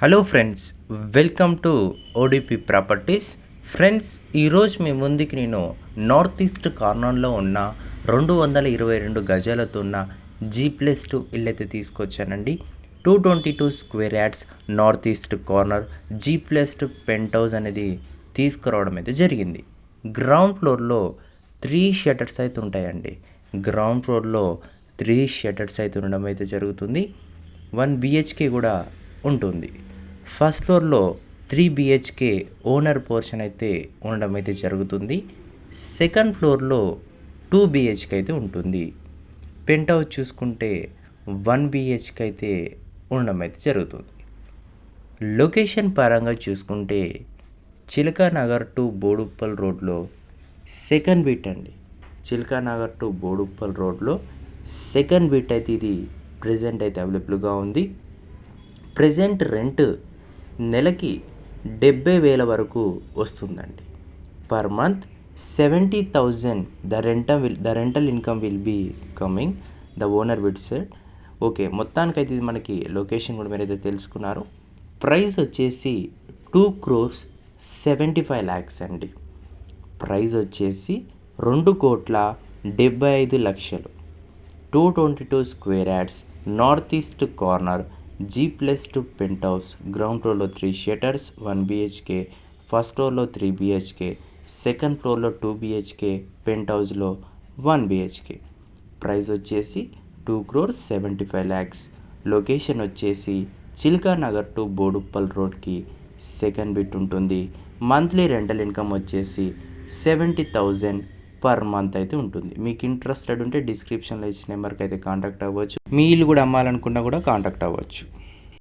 Hello friends, welcome to ODP properties. Friends, ఈరోజు మీ ముందుకి నేను నార్త్ ఈస్ట్ కార్నర్లో ఉన్న 222 గజాలతో ఉన్న G+2 ఇల్లు అయితే తీసుకొచ్చానండి. 222 square yards north east corner G+2 penthouse అనేది తీసుకురావడం అయితే జరిగింది. గ్రౌండ్ ఫ్లోర్లో 3 షటర్స్ అయితే ఉంటాయండి. గ్రౌండ్ ఫ్లోర్లో 3 షటర్స్ అయితే ఉండడం అయితే జరుగుతుంది. 1 BHK కూడా ఉంటుంది. ఫస్ట్ ఫ్లోర్లో 3 BHK ఓనర్ పోర్షన్ అయితే ఉండడం అయితే జరుగుతుంది. సెకండ్ ఫ్లోర్లో 2 BHK అయితే ఉంటుంది. పెంట్ హౌస్ చూసుకుంటే 1 BHK అయితే ఉండడం అయితే జరుగుతుంది. లొకేషన్ పరంగా చూసుకుంటే చిలకానగర్ టు బోడుప్పల్ రోడ్లో సెకండ్ బిట్ అండి. చిలకానగర్ టు బోడుప్పల్ రోడ్లో సెకండ్ బిట్ అయితే ఇది ప్రెజెంట్ అయితే అవైలబుల్గా ఉంది. ప్రెజెంట్ రెంట్ నెలకి 70,000 వరకు వస్తుందండి. Per month 70,000 the rental income will be coming, the owner with said. Okay, మొత్తానికైతే ఇది మనకి లొకేషన్ కూడా మీరైతే తెలుసుకున్నారు. ప్రైస్ వచ్చేసి 2,75,00,000 అండి. ప్రైస్ వచ్చేసి 2,75,00,000. 222 square yards north east corner G+2 penthouse. Ground ఫ్లోర్లో 3 షటర్స్, 1 BHK. ఫస్ట్ ఫ్లోర్లో 3 BHK, సెకండ్ ఫ్లోర్లో 2 BHK, పెంట్ హౌస్లో 1 BHK. ప్రైస్ వచ్చేసి 2,75,00,000. లొకేషన్ వచ్చేసి చిల్కానగర్ టు బోడుప్పల్ రోడ్కి సెకండ్ బిట్ ఉంటుంది. మంత్లీ రెంటల్ ఇన్కమ్ వచ్చేసి 70,000 పర్ మంత్ అయితే ఉంటుంది. మీకు ఇంట్రెస్టెడ్ ఉంటే డిస్క్రిప్షన్లో ఇచ్చిన నెంబర్కి అయితే కాంటాక్ట్ అవ్వచ్చు. మీ ఇల్లు కూడా అమ్మాలనుకున్నా కూడా కాంటాక్ట్ అవ్వచ్చు.